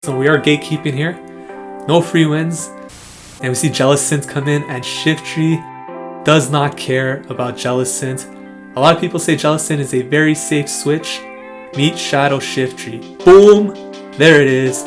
So we are gatekeeping here. No free wins. And we see Jellicent come in, and Shiftry does not care about Jellicent. A lot of people say Jellicent is a very safe switch. Meet Shadow Shiftry. Boom! There it is.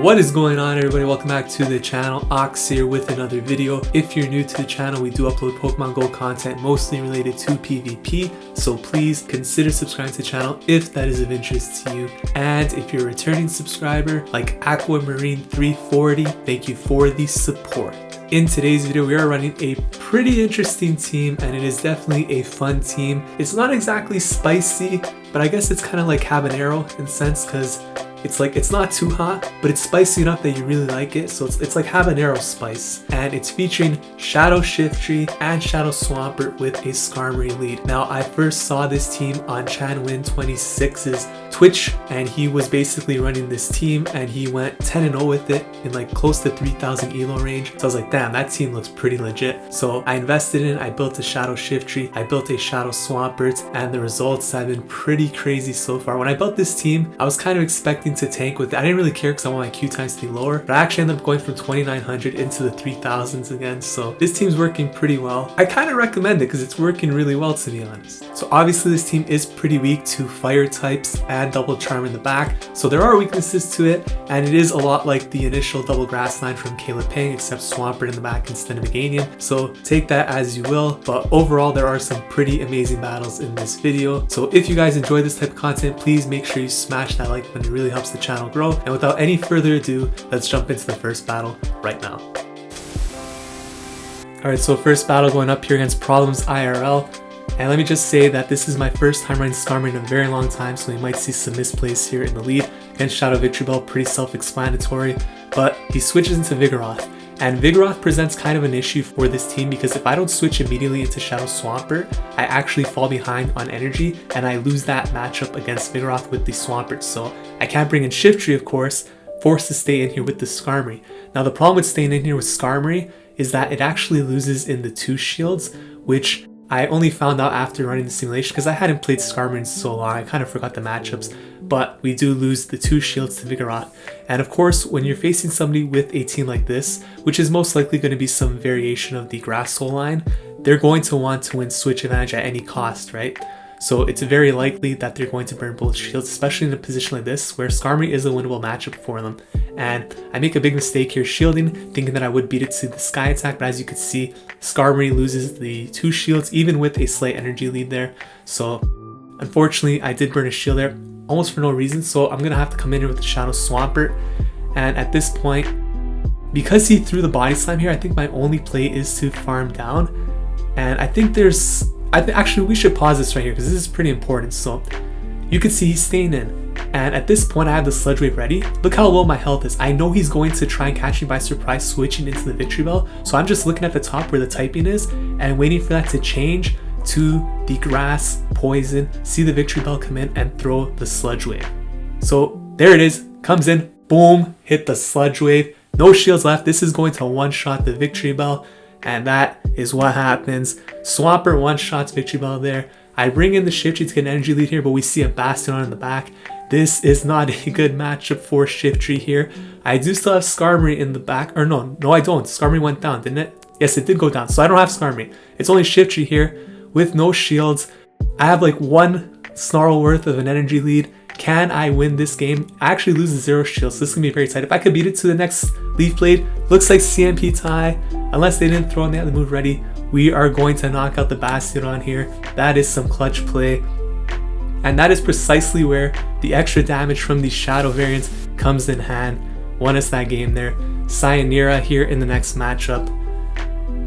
What is going on, everybody? Welcome back to the channel. Ox here with another video. If you're new to the channel, we do upload Pokemon Go content mostly related to PvP, so please consider subscribing to the channel if that is of interest to you. And if you're a returning subscriber like Aquamarine 340, thank you for the support. In today's video, we are running a pretty interesting team, and it is definitely a fun team. It's not exactly spicy, but I guess it's kind of like habanero in a sense, because it's not too hot, but it's spicy enough that you really like it. So it's like habanero spice, and it's featuring Shadow Shiftry and Shadow Swampert with a Skarmory lead. Now, I first saw this team on ChanWin26's Twitch, and he was basically running this team, and he went 10-0 with it in like close to 3,000 elo range. So I was like, damn, that team looks pretty legit. So I invested in it. I built a Shadow Shiftry, I built a Shadow Swampert, and the results have been pretty crazy so far. When I built this team, I was kind of expecting to tank with it. I didn't really care because I want my Q times to be lower, but I actually ended up going from 2,900 into the 3,000s again. So this team's working pretty well. I kind of recommend it because it's working really well, to be honest. So obviously this team is pretty weak to fire types and double charm in the back, so there are weaknesses to it, and it is a lot like the initial double grass line from Caleb Peng, except Swampert in the back instead of Meganium. So take that as you will, but overall there are some pretty amazing battles in this video. So if you guys enjoy this type of content, please make sure you smash that like button. It really helps the channel grow. And without any further ado, let's jump into the first battle right now. Alright, so first battle going up here against ProblemsIRL. And let me just say that this is my first time running Skarmory in a very long time, so you might see some misplays here in the lead. Against Shadow Victreebel, pretty self-explanatory, but he switches into Vigoroth. And Vigoroth presents kind of an issue for this team because if I don't switch immediately into Shadow Swampert, I actually fall behind on energy and I lose that matchup against Vigoroth with the Swampert. So I can't bring in Shiftry, of course, forced to stay in here with the Skarmory. Now the problem with staying in here with Skarmory is that it actually loses in the 2 shields, which I only found out after running the simulation because I hadn't played Skarmory in so long. I kind of forgot the matchups, but we do lose the 2 shields to Vigoroth. And of course, when you're facing somebody with a team like this, which is most likely going to be some variation of the grass soul line, they're going to want to win switch advantage at any cost, right? So it's very likely that they're going to burn both shields, especially in a position like this where Skarmory is a winnable matchup for them. And I make a big mistake here shielding, thinking that I would beat it to the sky attack, but as you can see, Skarmory loses the 2 shields even with a slight energy lead there. So unfortunately, I did burn a shield there almost for no reason, so I'm gonna have to come in here with the Shadow Swampert. And at this point, because he threw the body slam here, I think my only play is to farm down. And I think actually we should pause this right here because this is pretty important. So you can see he's staying in. And at this point, I have the Sludge Wave ready. Look how low my health is. I know he's going to try and catch me by surprise switching into the Victreebel. So I'm just looking at the top where the typing is and waiting for that to change to the grass, poison, see the Victreebel come in and throw the Sludge Wave. So there it is, comes in, boom, hit the Sludge Wave. No shields left. This is going to one-shot the Victreebel. And that is what happens. Swampert one-shots Victreebel there. I bring in the Shiftry to get an energy lead here, but we see a Bastiodon in the back. This is not a good matchup for Shiftry here. I do still have Skarmory in the back. Or no, I don't. Skarmory went down, didn't it? Yes, it did go down. So I don't have Skarmory. It's only Shiftry here with no shields. I have like 1 snarl worth of an energy lead. Can I win this game? I actually lose 0 shields, so this is gonna be very tight. If I could beat it to the next Leaf Blade, looks like CMP tie. Unless they didn't throw and they had the move ready, we are going to knock out the Bastiodon here. That is some clutch play. And that is precisely where the extra damage from the Shadow variants comes in hand. Won us that game there. Sainira here in the next matchup.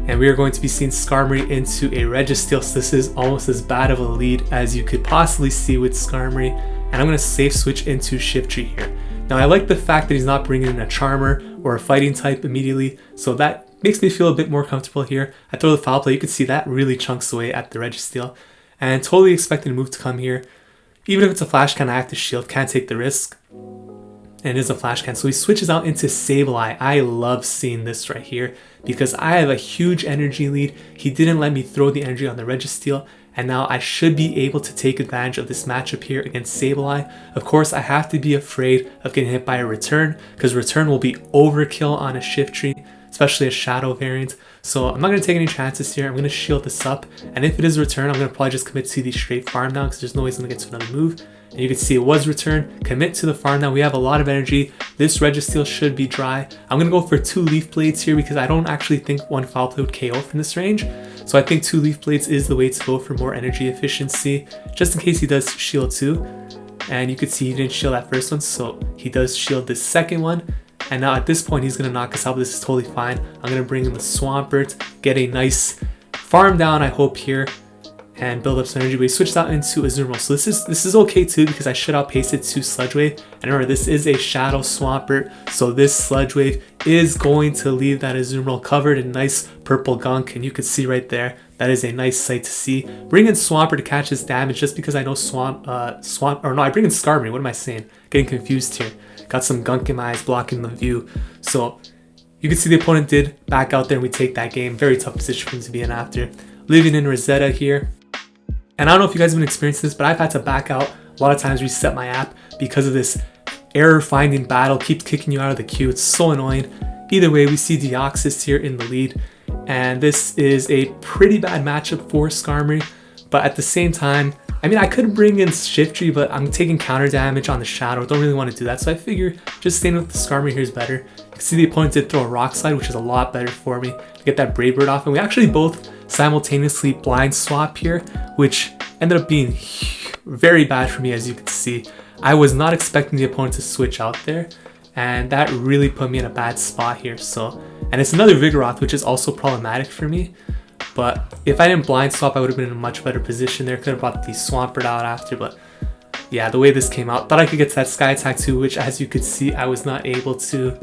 And we are going to be seeing Skarmory into a Registeel, so this is almost as bad of a lead as you could possibly see with Skarmory. And I'm going to safe switch into Shiftry here. Now I like the fact that he's not bringing in a Charmer or a fighting type immediately, so that makes me feel a bit more comfortable here. I throw the foul play, you can see that really chunks away at the Registeel. And totally expecting a move to come here. Even if it's a flash can, I have to shield, can't take the risk. And it is a flash can, so he switches out into Sableye. I love seeing this right here because I have a huge energy lead. He didn't let me throw the energy on the Registeel, And now I should be able to take advantage of this matchup here against Sableye. Of course, I have to be afraid of getting hit by a return, because return will be overkill on a Shiftry, especially a Shadow variant. So I'm not going to take any chances here. I'm going to shield this up. And if it is return, I'm going to probably just commit to the straight farm now, because there's no way he's going to get to another move. And you can see it was return. Commit to the farm now. We have a lot of energy. This Registeel should be dry. I'm going to go for 2 Leaf Blades here because I don't actually think 1 Foul Play would KO from this range. So I think 2 Leaf Blades is the way to go for more energy efficiency, just in case he does shield 2. And you could see he didn't shield that first one, so he does shield this second one. And now at this point, he's going to knock us out, but this is totally fine. I'm going to bring in the Swampert, get a nice farm down, I hope, here, and build up some energy. But he switched out into Azumarill. So this is okay too, because I should outpace it to Sludge Wave. And remember, this is a Shadow Swampert, so this Sludge Wave is going to leave that Azumarill covered in nice purple gunk. And you can see right there, that is a nice sight to see. Bring in Swampert to catch his damage, just because I know I bring in Skarmory. What am I saying? Getting confused here. Got some gunk in my eyes blocking the view. So you can see the opponent did back out there and we take that game. Very tough position for him to be in after. LivingInReseda here. And I don't know if you guys have been experiencing this, but I've had to back out a lot of times, reset my app because of this error finding battle. Keeps kicking you out of the queue. It's so annoying. Either way, we see Deoxys here in the lead. And this is a pretty bad matchup for Skarmory. But at the same time, I mean, I could bring in Shiftry, but I'm taking counter damage on the Shadow. Don't really want to do that. So I figure just staying with the Skarmory here is better. You can see the opponent did throw a Rock Slide, which is a lot better for me to get that Brave Bird off. And we actually both simultaneously blind swap here, which ended up being very bad for me, as you can see. I was not expecting the opponent to switch out there, and that really put me in a bad spot here. So, and it's another Vigoroth, which is also problematic for me. But if I didn't blind swap, I would have been in a much better position there. Could have brought the Swampert out after, but yeah, the way this came out, thought I could get to that Sky Attack too, which as you could see, I was not able to.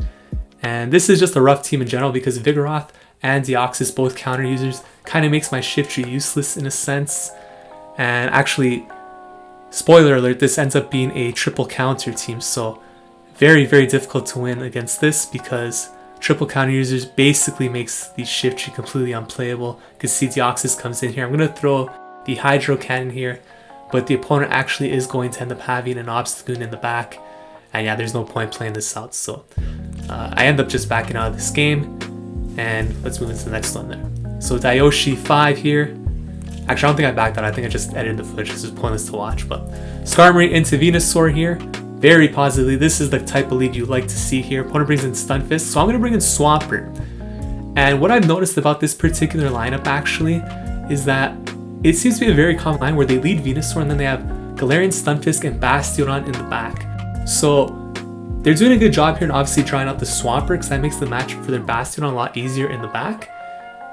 And this is just a rough team in general because Vigoroth and Deoxys, both counter users, kind of makes my Shiftry useless in a sense. And actually, spoiler alert, this ends up being a triple counter team, so very, very difficult to win against this because triple counter users basically makes the Shiftry completely unplayable. You can see Deoxys comes in here. I'm going to throw the Hydro Cannon here, but the opponent actually is going to end up having an Obstagoon in the back. And yeah, there's no point playing this out, so I end up just backing out of this game. And let's move into the next one there. So Dioshi 5 here. Actually, I don't think I backed out. I think I just edited the footage because it's pointless to watch. But Skarmory into Venusaur here. Very positively. This is the type of lead you like to see here. Opponent brings in Stunfisk, so I'm going to bring in Swampert. And what I've noticed about this particular lineup actually is that it seems to be a very common line where they lead Venusaur and then they have Galarian, Stunfisk, and Bastiodon in the back. So they're doing a good job here and obviously trying out the Swampert because that makes the matchup for their Bastiodon a lot easier in the back.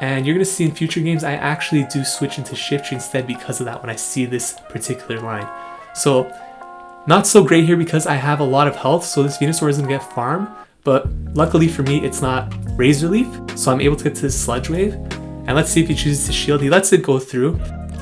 And you're going to see in future games I actually do switch into Shiftry instead because of that when I see this particular line. So not so great here because I have a lot of health, so this Venusaur isn't going to get farm. But luckily for me, it's not Razor Leaf, so I'm able to get to this Sludge Wave. And let's see if he chooses to shield. He lets it go through,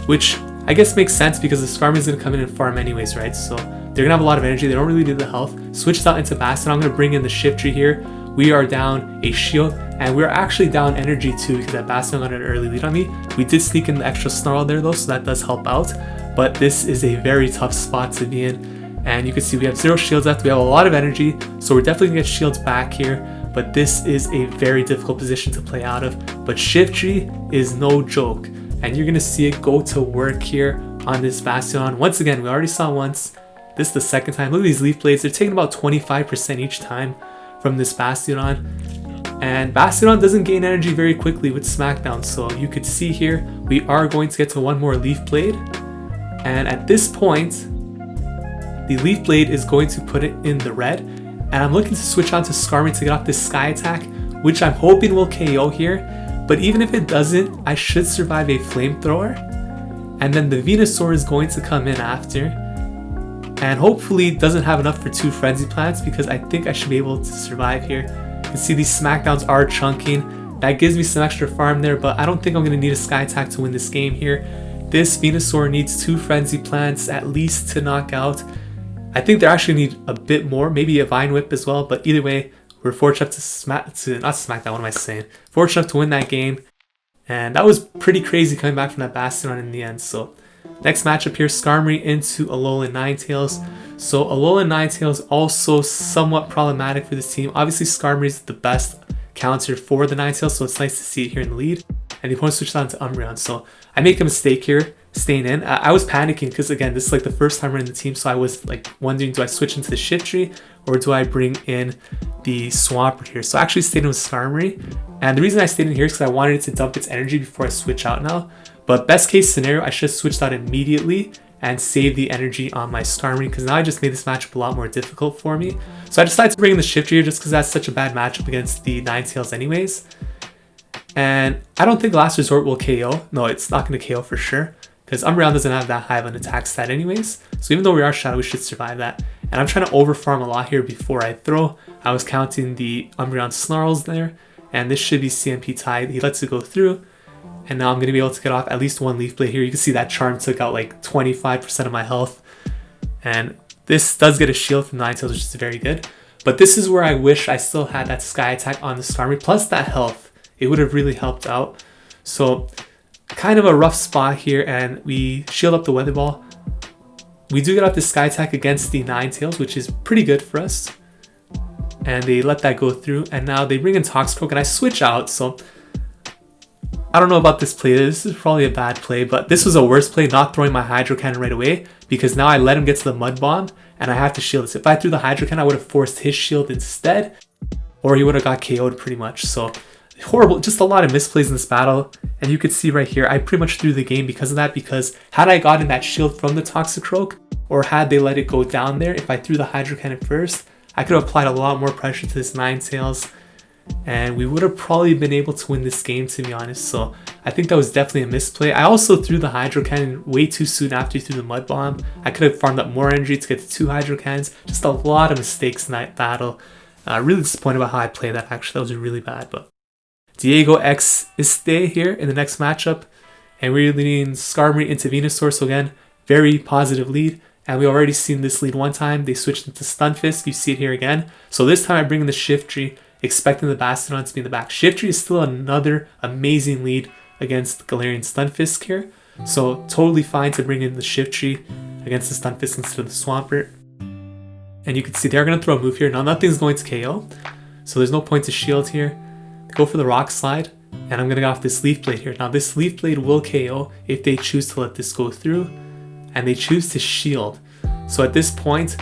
which I guess makes sense because the Skarmory is going to come in and farm anyways, right? So they're going to have a lot of energy. They don't really need the health. Switched out into Bastiodon. I'm going to bring in the Shiftry here. We are down a shield, and we're actually down energy too because that Bastiodon got an early lead on me. We did sneak in the extra Snarl there though, so that does help out. But this is a very tough spot to be in. And you can see we have 0 shields left. We have a lot of energy, so we're definitely going to get shields back here. But this is a very difficult position to play out of. But Shiftry is no joke. And you're going to see it go to work here on this Bastiodon. Once again, we already saw once. This is the second time. Look at these Leaf Blades. They're taking about 25% each time from this Bastiodon. And Bastiodon doesn't gain energy very quickly with Smackdown. So you could see here, we are going to get to one more Leaf Blade. And at this point, the Leaf Blade is going to put it in the red. And I'm looking to switch on to Skarmory to get off this Sky Attack, which I'm hoping will KO here. But even if it doesn't, I should survive a Flamethrower. And then the Venusaur is going to come in after. And hopefully doesn't have enough for 2 Frenzy Plants because I think I should be able to survive here. You can see these Smackdowns are chunking. That gives me some extra farm there, but I don't think I'm going to need a Sky Attack to win this game here. This Venusaur needs 2 Frenzy Plants at least to knock out. I think they actually need a bit more, maybe a Vine Whip as well, but either way, we're fortunate fortunate to win that game. And that was pretty crazy coming back from that Bastiodon in the end, so Next matchup here, Skarmory into Alolan Ninetales. So Alolan Ninetales also somewhat problematic for this team. Obviously Skarmory is the best counter for the Ninetales, so it's nice to see it here in the lead. And the opponent switched on to Umbreon. So I make a mistake here, staying in. I was panicking because again, this is like the first time we're in the team, so I was like wondering, do I switch into the Shiftry or do I bring in the Swampert here? So I actually stayed in with Skarmory. And the reason I stayed in here is because I wanted it to dump its energy before I switch out now. But best case scenario, I should have switched out immediately and save the energy on my Skarmory, because now I just made this matchup a lot more difficult for me. So I decided to bring in the Shiftry here just because that's such a bad matchup against the Ninetales anyways. And I don't think Last Resort will KO. No, it's not going to KO for sure, because Umbreon doesn't have that high of an attack stat anyways. So even though we are Shadow, we should survive that. And I'm trying to overfarm a lot here before I throw. I was counting the Umbreon snarls there, and this should be CMP tied. He lets it go through. And now I'm going to be able to get off at least one Leaf Blade here. You can see that Charm took out like 25% of my health. And this does get a shield from Ninetales, which is very good. But this is where I wish I still had that Sky Attack on the Skarmory, plus that health. It would have really helped out. So kind of a rough spot here, and we shield up the Weather Ball. We do get off the Sky Attack against the Ninetales, which is pretty good for us. And they let that go through, and now they bring in Toxicroak, and I switch out, so I don't know about this play. This is probably a bad play, but this was a worse play, not throwing my Hydro Cannon right away, because now I let him get to the Mud Bomb, and I have to shield this. If I threw the Hydro Cannon, I would have forced his shield instead, or he would have got KO'd pretty much. So horrible, just a lot of misplays in this battle, and you could see right here, I pretty much threw the game because of that, because had I gotten that shield from the Toxicroak, or had they let it go down there, if I threw the Hydro Cannon first, I could have applied a lot more pressure to this Ninetales, and we would have probably been able to win this game, to be honest. So I think that was definitely a misplay. I also threw the Hydro Cannon way too soon after he threw the Mud Bomb. I could have farmed up more energy to get to 2 Hydro Cannons. Just a lot of mistakes in that battle. Really disappointed about how I played that, actually. That was really bad. But Diegoxisdeh here in the next matchup. And we're leading Skarmory into Venusaur. So again, very positive lead. And we already seen this lead one time. They switched into Stunfisk. You see it here again. So this time I bring in the Shiftry, expecting the Bastiodon to be in the back. Shiftry is still another amazing lead against Galarian Stunfisk here. So totally fine to bring in the Shiftry against the Stunfisk instead of the Swampert. And you can see they're going to throw a move here. Now nothing's going to KO, so there's no point to shield here. Go for the Rock Slide, and I'm going to get off this Leaf Blade here. Now this Leaf Blade will KO if they choose to let this go through, and they choose to shield. So at this point,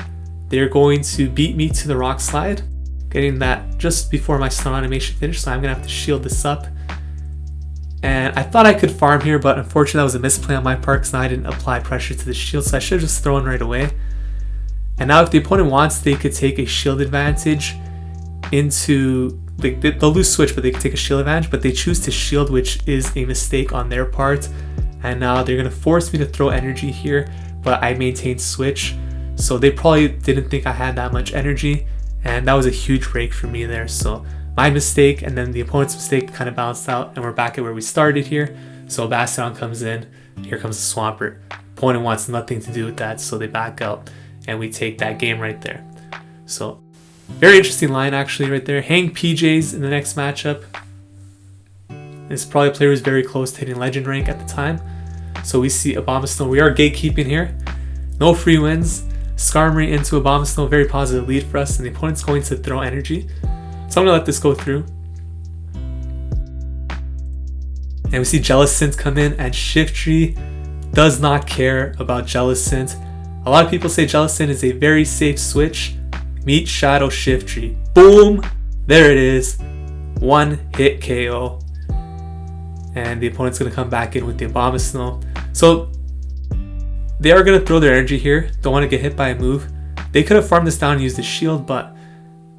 they're going to beat me to the Rock Slide, getting that just before my stun animation finished, so I'm going to have to shield this up. And I thought I could farm here, but unfortunately that was a misplay on my part because I didn't apply pressure to the shield, so I should have just thrown right away. And now if the opponent wants, they could take a shield advantage into, like, they'll lose switch, but they could take a shield advantage, but they choose to shield, which is a mistake on their part. And now they're going to force me to throw energy here, but I maintained switch. So they probably didn't think I had that much energy, and that was a huge break for me there. So my mistake and then the opponent's mistake kind of balanced out, and we're back at where we started here. So Bastiodon comes in, here comes the Swampert. Opponent wants nothing to do with that, so they back out, and we take that game right there. So very interesting line actually right there. HangPJs in the next matchup. This is probably a player who's very close to hitting legend rank at the time. So we see Abomasnow. We are gatekeeping here. No free wins. Skarmory into Abomasnow, very positive lead for us, and the opponent's going to throw energy. So I'm going to let this go through. And we see Jellicent come in, and Shiftry does not care about Jellicent. A lot of people say Jellicent is a very safe switch. Meet Shadow Shiftry. Boom! There it is. One hit KO. And the opponent's going to come back in with the Abomasnow. So they are going to throw their energy here. Don't want to get hit by a move. They could have farmed this down and used the shield, but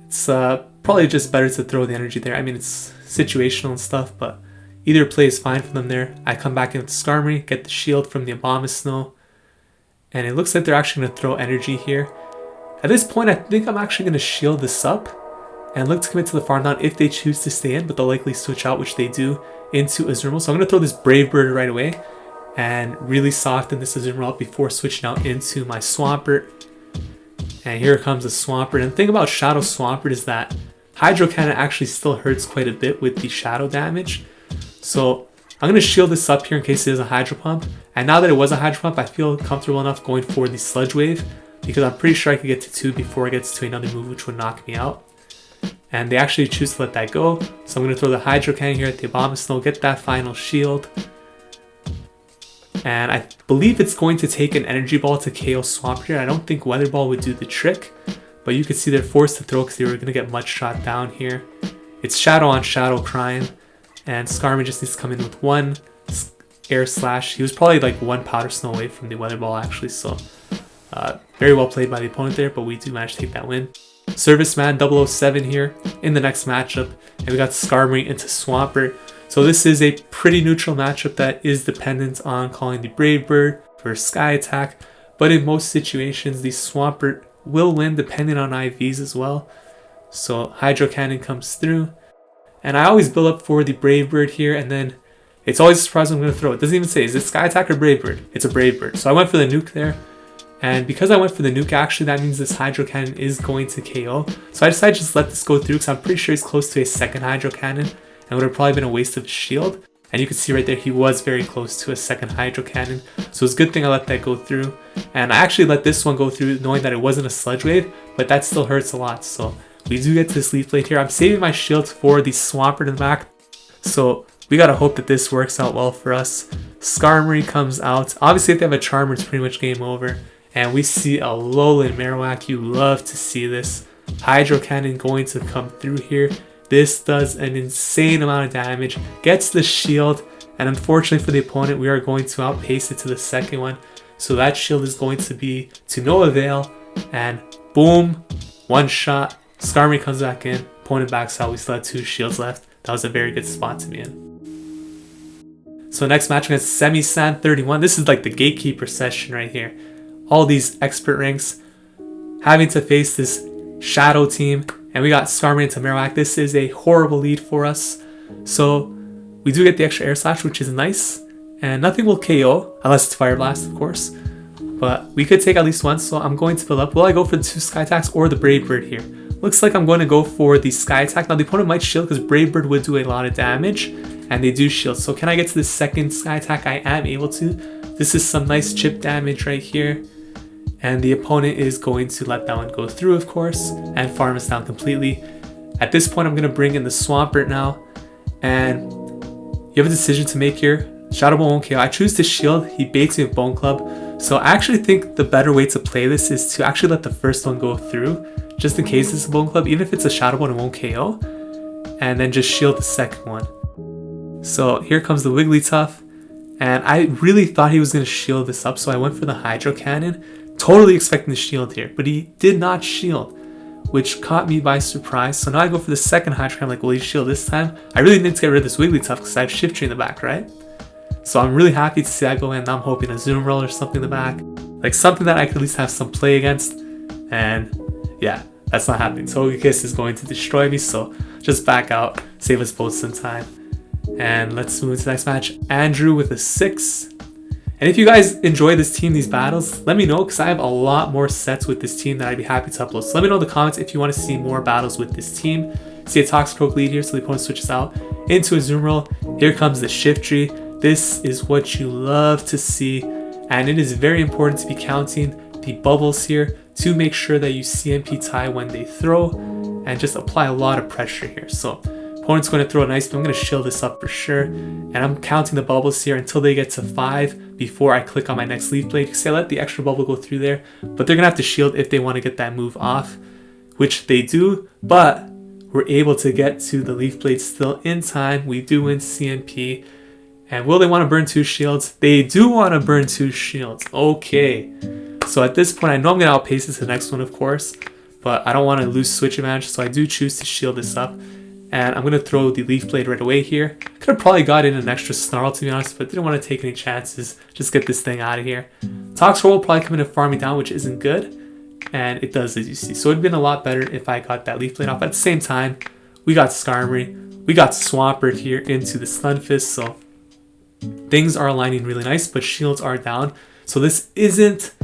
it's probably just better to throw the energy there. I mean, it's situational and stuff, but either play is fine for them there. I come back in with the Skarmory, get the shield from the Abomasnow, and it looks like they're actually going to throw energy here. At this point, I think I'm actually going to shield this up and look to commit to the farm down if they choose to stay in, but they'll likely switch out, which they do, into Azumarill. So I'm going to throw this Brave Bird right away and really soften this Azumarill up before switching out into my Swampert. And here comes the Swampert. And the thing about Shadow Swampert is that Hydro Cannon actually still hurts quite a bit with the Shadow damage. So I'm going to shield this up here in case it is a Hydro Pump. And now that it was a Hydro Pump, I feel comfortable enough going for the Sludge Wave, because I'm pretty sure I could get to 2 before it gets to another move which would knock me out. And they actually choose to let that go. So I'm going to throw the Hydro Cannon here at the Abomasnow, get that final shield. And I believe it's going to take an Energy Ball to KO Swampert here. I don't think Weather Ball would do the trick, but you can see they're forced to throw because they were going to get Mud Shot down here. It's Shadow on Shadow Crime, and Skarmory just needs to come in with 1 Air Slash. He was probably like 1 Powder Snow away from the Weather Ball actually, so very well played by the opponent there, but we do manage to take that win. Serviceman 007 here in the next matchup, and we got Skarmory into Swampert. So this is a pretty neutral matchup that is dependent on calling the Brave Bird for Sky Attack, but in most situations the Swampert will win depending on IVs as well. So Hydro Cannon comes through, and I always build up for the Brave Bird here, and then it's always a surprise I'm going to throw. It doesn't even say, is it Sky Attack or Brave Bird? It's a Brave Bird. So I went for the nuke there. And because I went for the nuke, actually, that means this Hydro Cannon is going to KO. So I decided to just let this go through because I'm pretty sure he's close to a second Hydro Cannon. And it would have probably been a waste of his shield. And you can see right there, he was very close to a second Hydro Cannon. So it's a good thing I let that go through. And I actually let this one go through knowing that it wasn't a Sludge Wave. But that still hurts a lot. So we do get to this Leaf Blade here. I'm saving my shield for the Swampert in the back. So we gotta hope that this works out well for us. Skarmory comes out. Obviously, if they have a Charmer, it's pretty much game over. And we see Alolan Marowak. You love to see this. Hydro Cannon going to come through here. This does an insane amount of damage. Gets the shield. And unfortunately for the opponent, we are going to outpace it to the second one. So that shield is going to be to no avail. And boom, 1 shot. Skarmory comes back in. Opponent backs out. We still had 2 shields left. That was a very good spot to be in. So next match against Semi-San 31. This is like the gatekeeper session right here. All these expert ranks having to face this Shadow team, and we got Skarmory into Marowak. This is a horrible lead for us. So we do get the extra Air Slash, which is nice, and nothing will KO unless it's Fire Blast, of course. But we could take at least one, so I'm going to build up. Will I go for the 2 Sky Attacks or the Brave Bird here? Looks like I'm going to go for the Sky Attack. Now the opponent might shield because Brave Bird would do a lot of damage, and they do shield. So can I get to the second Sky Attack? I am able to. This is some nice chip damage right here. And the opponent is going to let that one go through, of course, and farm us down completely. At this point, I'm going to bring in the Swampert now. And you have a decision to make here. Shadow Ball won't KO. I choose to shield. He baits me with Bone Club. So I actually think the better way to play this is to actually let the first one go through, just in case it's a Bone Club. Even if it's a Shadow Ball, it won't KO. And then just shield the second one. So here comes the Wigglytuff. And I really thought he was going to shield this up, so I went for the Hydro Cannon. Totally expecting the shield here, but he did not shield, which caught me by surprise. So now I go for the second Hydro Cannon, like, will he shield this time? I really need to get rid of this Wigglytuff because I have Shiftry in the back, right? So I'm really happy to see that go in. Now I'm hoping a Azumarill or something in the back. Like something that I could at least have some play against. And yeah, that's not happening. Togekiss is going to destroy me, so just back out, save us both some time. And let's move into the next match. Andrew with a 6. And if you guys enjoy this team, these battles, let me know because I have a lot more sets with this team that I'd be happy to upload. So let me know in the comments if you want to see more battles with this team. See a Toxicroak lead here, so the opponent switches out into Azumarill. Here comes the Shiftry. This is what you love to see. And it is very important to be counting the bubbles here to make sure that you CMP tie when they throw and just apply a lot of pressure here. So opponent's going to throw a nice, but I'm going to shield this up for sure. And I'm counting the bubbles here until they get to 5 before I click on my next Leaf Blade. Because I let the extra bubble go through there, but they're going to have to shield if they want to get that move off, which they do. But we're able to get to the Leaf Blade still in time. We do win CMP. And will they want to burn 2 shields? They do want to burn 2 shields. Okay. So at this point, I know I'm going to outpace it to the next one, of course. But I don't want to lose switch advantage, so I do choose to shield this up. And I'm going to throw the Leaf Blade right away here. Could have probably got in an extra Snarl, to be honest, but didn't want to take any chances. Just get this thing out of here. Toxicroak will probably come in and farm me down, which isn't good. And it does, as you see. So it would have been a lot better if I got that Leaf Blade off. At the same time, we got Skarmory. We got Swampert here into the Stunfisk, so things are aligning really nice, but shields are down. So this isn't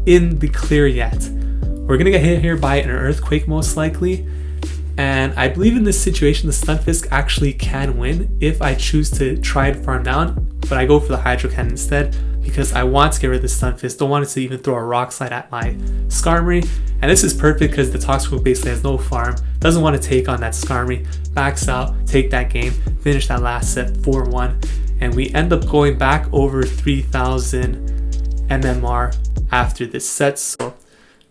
in the clear yet. We're going to get hit here by an Earthquake most likely. And I believe in this situation, the Stunfisk actually can win if I choose to try and farm down, but I go for the Hydro Cannon instead because I want to get rid of the Stunfisk, don't want it to even throw a Rock Slide at my Skarmory. And this is perfect because the Toxicroak basically has no farm, doesn't want to take on that Skarmory, backs out, take that game, finish that last set 4-1, and we end up going back over 3,000 MMR after this set. So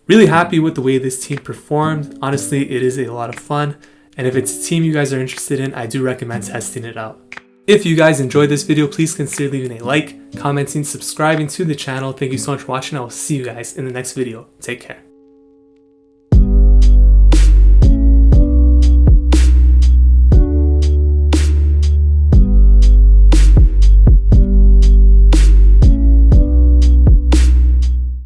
really happy with the way this team performed. Honestly, it is a lot of fun, and if it's a team you guys are interested in, I do recommend testing it out. If you guys enjoyed this video, please consider leaving a like, commenting, subscribing to the channel. Thank you so much for watching. I will see you guys in the next video. Take care.